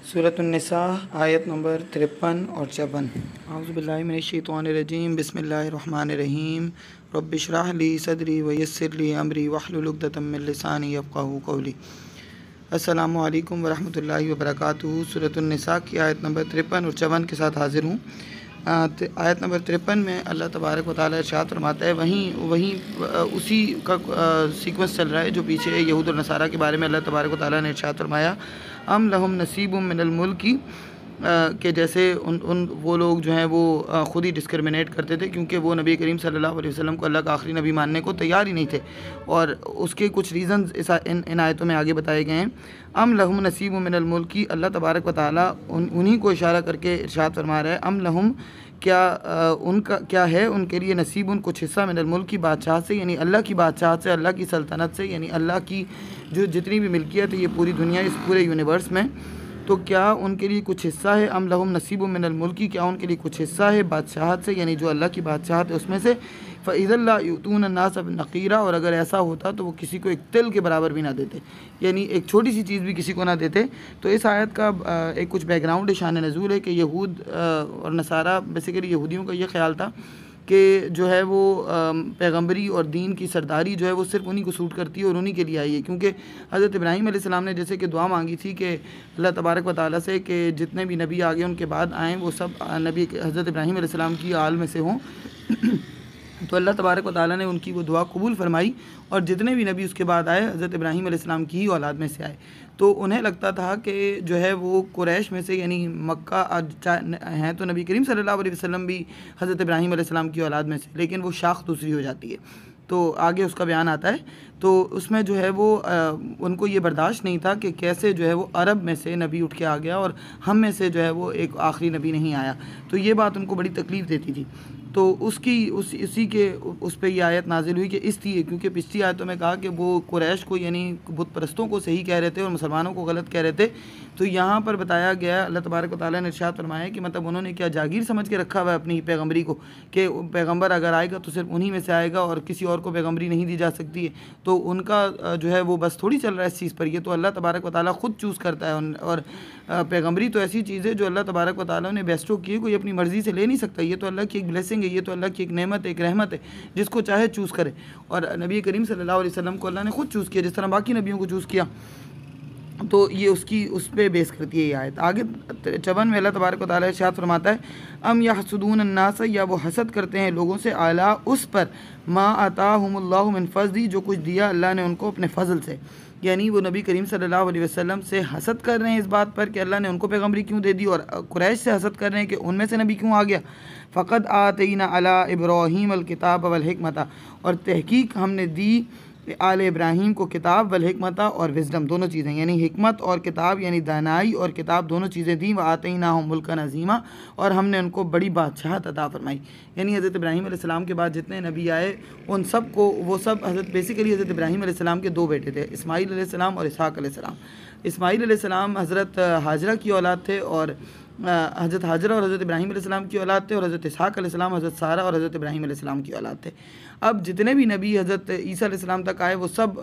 सूरत उन्निसा आयत नंबर 53 और 54। औज़ु बिल्लाहि मिनश्शैतानिर्रजीम बिस्मिल्लाहिर्रहमानिर्रहीम रब्बि इश्रह ली सदरी व यस्सिर ली अमरी वहलुल उक़दतम मिन लिसानी यफ़क़हू क़ौली। अस्सलामु अलैकुम व रहमतुल्लाहि व बरकातुहू। सूरत उन्निसा की आयत नंबर 53 और 54 के साथ हाज़िर हूँ। आयत नंबर 53 में अल्लाह तबारक व तआला इरशाद फरमाता है, वहीं उसी का सीक्वेंस चल रहा है जो पीछे यहूद और नसारा के बारे में अल्लाह तबारक व तआला ने इरशाद फरमाया, अम लहुम नसीबुम मिनल मुल्की, के जैसे वो लोग जो हैं वो ख़ुद ही डिस्क्रिमिनेट करते थे, क्योंकि वो नबी करीम सल्लल्लाहु अलैहि वसल्लम को अल्लाह का आखिरी नबी मानने को तैयार ही नहीं थे। और उसके कुछ रीज़न्स इन आयतों में आगे बताए गए हैं। अम लहुम नसीबुम मिनल मुल्की, अल्लाह तबारक व तआला उन्हीं को इशारा करके इरशाद फरमा रहा है, अम लहुम उनका क्या है उनके लिए नसीब कुछ हिस्सा मिनल मुल्क की बादशाह से, यानी अल्लाह की बादशाह से, अल्लाह की सल्तनत से, यानी अल्लाह की जो जितनी भी मिल्कियत है ये पूरी दुनिया, इस पूरे यूनिवर्स में, तो क्या उनके लिए कुछ हिस्सा है। अम लहुम नसीब मिनल मुल्की, क्या उनके लिए कुछ हिस्सा है बादशाहत से, यानी जो अल्लाह की बादशाहत है उसमें से। फ़इज़ा ला युतून अन्नास नक़ीरा, और अगर ऐसा होता तो वो किसी को एक तिल के बराबर भी ना देते, यानी एक छोटी सी चीज़ भी किसी को ना देते। तो इस आयत का एक कुछ बैकग्राउंड शान नज़ूल है कि यहूद और नसारा, बेसिकली यहूदियों का ये ख्याल था कि जो है वो पैगम्बरी और दीन की सरदारी जो है वो सिर्फ़ उन्हीं को सूट करती है और उन्हीं के लिए आई है, क्योंकि हज़रत इब्राहीम अलैहिस्सलाम ने जैसे कि दुआ मांगी थी कि अल्लाह तबारक व तआला से कि जितने भी नबी आगे उनके बाद आएँ वो सब नबी हज़रत इब्राहीम अलैहिस्सलाम की आल में से हों। तो अल्लाह तबारक व तआला ने उनकी वो दुआ कबूल फरमाई, और जितने भी नबी उसके बाद आए हज़रत इब्राहीम अलैहिस्सलाम की ही औलाद में से आए। तो उन्हें लगता था कि जो है वो कुरैश में से, यानी मक्का हैं तो नबी करीम सल्लल्लाहु अलैहि वसल्लम भी हज़रत इब्राहीम अलैहिस्सलाम की औलाद में से, लेकिन वो शाख दूसरी हो जाती है। तो आगे उसका बयान आता है। तो उसमें जो है वो उनको ये बर्दाश्त नहीं था कि कैसे जो है वो अरब में से नबी उठ के आ गया और हम में से जो है वो एक आखिरी नबी नहीं आया। तो ये बात उनको बड़ी तकलीफ़ देती थी। तो उसी के उस पर यह आयत नाजिल हुई कि इसलिए, क्योंकि पिछली आयतों में कहा कि वो कुरैश को यानी बुत परस्तों को सही कह रहे थे और मुसलमानों को गलत कह रहे थे। तो यहाँ पर बताया गया, अल्लाह तबारक व तआला ने इरशाद फरमाया कि मतलब उन्होंने क्या जागीर समझ के रखा हुआ है अपनी पैगम्बरी को, कि पैगम्बर अगर आएगा तो सिर्फ उन्हीं में से आएगा और किसी और को पैगम्बरी नहीं दी जा सकती है। तो उनका जो है वो बस थोड़ी चल रहा है इस चीज़ पर। ये तो अल्लाह तबारक व तआला ख़ुद चूज़ करता है, और पैगम्बरी तो ऐसी चीज़ है जो अल्लाह तबारक व तआला ने बेस्टो की है, कोई अपनी मर्ज़ी से ले नहीं सकता। ये तो अल्लाह की एक ब्लेसिंग है, ये तो अल्लाह की एक नेमत है, एक रहमत है, जिसको चाहे चूज़ करे। और नबी करीम सल्लल्लाहु अलैहि वसल्लम को अल्लाह ने ख़ुद चूज़ किया, जिस तरह बाकी नबियों को चूज़ किया। तो ये उस पर बेस करती है ये आयत। आगे 54 में अल्लाह तबारक व तआला इरशाद फरमाता है, अम यहसुदून अन्नास, या वो हसद करते हैं लोगों से, आला उस पर, मा अताहुमुल्लाहु मिन फज़ली, जो कुछ दिया अल्लाह ने उनको अपने फ़ज़ल से। यानी वो नबी करीम सल्लल्लाहु अलैहि वसल्लम से हसद कर रहे हैं इस बात पर कि अल्लाह ने उनको पैगम्बरी क्यों दे दी, और कुरैश से हसद कर रहे हैं कि उनमें से नबी क्यों आ गया। फ़क़द आतैना अला इब्राहीम अल किताब वल हिकमता, और तहकीक हमने दी आल इब्राहीम को किताब वल हिकमता और विज़डम, दोनों चीज़ें, यानी हिकमत और किताब, यानी दानाई और किताब, दोनों चीज़ें दी। व आतैनाहुम मुल्कन अज़ीमा, और हमने उनको बड़ी बादशाहत अता फरमाई। यानी हज़रत इब्राहीम अलैहिस्सलाम के बाद जितने नबी आए उन सब को वो सब बेसिकली हज़रत इब्राहीम अलैहिस्सलाम के दो बेटे थे, इस्माईल अलैहिस्सलाम और इसहाक़ अलैहिस्सलाम। इस्माईल अलैहिस्सलाम हज़रत हाजरा की औलाद थे, और हज़रत हाजरा और हज़रत इब्राहीम अलैहिस्सलाम की औलाद थे, और हज़रत इसहाक़ अलैहिस्सलाम हज़रत सारा और हज़रत इब्राहीम अलैहिस्सलाम की औलाद थे। अब जितने भी नबी हज़रत ईसा अलैहिस्सलाम तक आए वो सब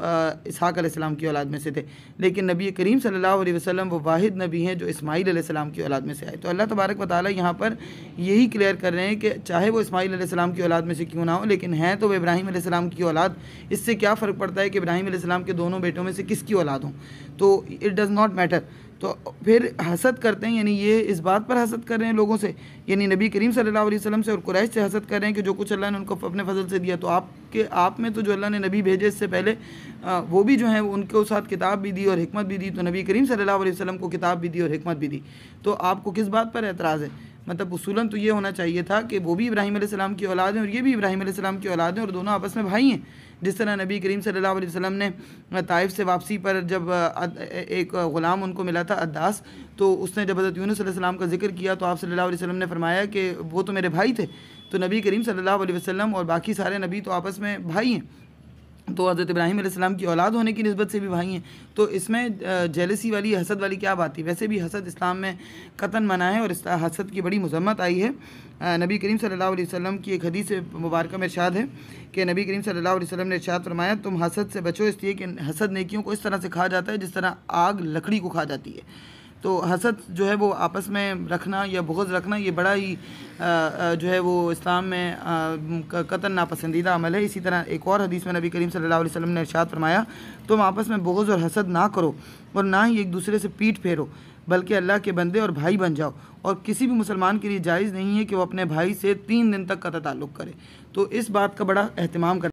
इसहाक़ अलैहिस्सलाम की औलाद में से थे, लेकिन नबी करीम सल्लल्लाहु अलैहि वसल्लम वो वाहिद नबी हैं जो इस्माईल अलैहिस्सलाम की औलाद में से आए। तो अल्लाह तबारक व तआला यहाँ पर यही क्लियर कर रहे हैं कि चाहे वो इस्माईल अलैहिस्सलाम की औलाद में से क्यों ना हो, लेकिन हैं तो वो इब्राहीम अलैहिस्सलाम की औलाद। इससे क्या फ़र्क पड़ता है कि इब्राहीम अलैहिस्सलाम के दोनों बेटों में से किसकी औलाद हों, तो इट डज़ नॉट मैटर। तो फिर हसद करते हैं, यानी ये इस बात पर हसद कर रहे हैं लोगों से, यानी नबी करीम सल्लल्लाहु अलैहि वसल्लम से और कुरैश से हसद कर रहे हैं कि जो कुछ अल्लाह ने उनको अपने फजल से दिया। तो आप में तो जो अल्लाह ने नबी भेजे इससे पहले वो भी जो है उनके साथ किताब भी दी और हिकमत भी दी, तो नबी करीम सल्लल्लाहु अलैहि वसल्लम को किताब भी दी और हिकमत भी दी। तो आपको किस बात पर एतराज़ है? मतलब उसूलन तो ये होना चाहिए था कि वो भी इब्राहीम अलैहिस्सलाम की औलाद हैं और ये भी इब्राहीम अलैहिस्सलाम की औलाद हैं, और दोनों आपस में भाई हैं। जिस तरह नबी करीम सल्लल्लाहु अलैहि वसल्लम ने ताइफ से वापसी पर जब एक ग़ुलाम उनको मिला था अद्दास, तो उसने जब हज़रत यूनुस अलैहिस्सलाम का जिक्र किया तो आप सल्लल्लाहु अलैहि वसल्लम ने फरमाया कि वो तो मेरे भाई थे। तो नबी करीम सल्लल्लाहु अलैहि वसल्लम और बाकी सारे नबी तो आपस में भाई हैं, तो हज़रत इब्राहीम अलैहिस्सलाम की औलाद होने की निस्बत से भी भाई हैं। तो इसमें जेलसी वाली, हसद वाली क्या बात थी? वैसे भी हसद इस्लाम में कतन मना है और इस हसद की बड़ी मज़म्मत आई है। नबी करीम सल्लल्लाहु अलैहि वसल्लम की एक हदीस मुबारक में इरशाद है कि नबी करीम सल्लल्लाहु अलैहि वसल्लम ने इरशाद फरमाया, तुम हसद से बचो, इसलिए कि हसद नेकियों को इस तरह से खा जाता है जिस तरह आग लकड़ी को खा जाती है। तो हसद जो है वो आपस में रखना या बुग़्ज़ रखना ये बड़ा ही जो है वो इस्लाम में कतई नापसंदीदा अमल है। इसी तरह एक और हदीस में नबी करीम सल्लल्लाहु अलैहि वसल्लम ने इरशाद फरमाया, तुम आपस में बुग़्ज़ और हसद ना करो और ना ही एक दूसरे से पीठ फेरो, बल्कि अल्लाह के बंदे और भाई बन जाओ। और किसी भी मुसलमान के लिए जायज़ नहीं है कि वो अपने भाई से 3 दिन तक कतई ताल्लुक़ करे। तो इस बात का बड़ा एहतमाम कर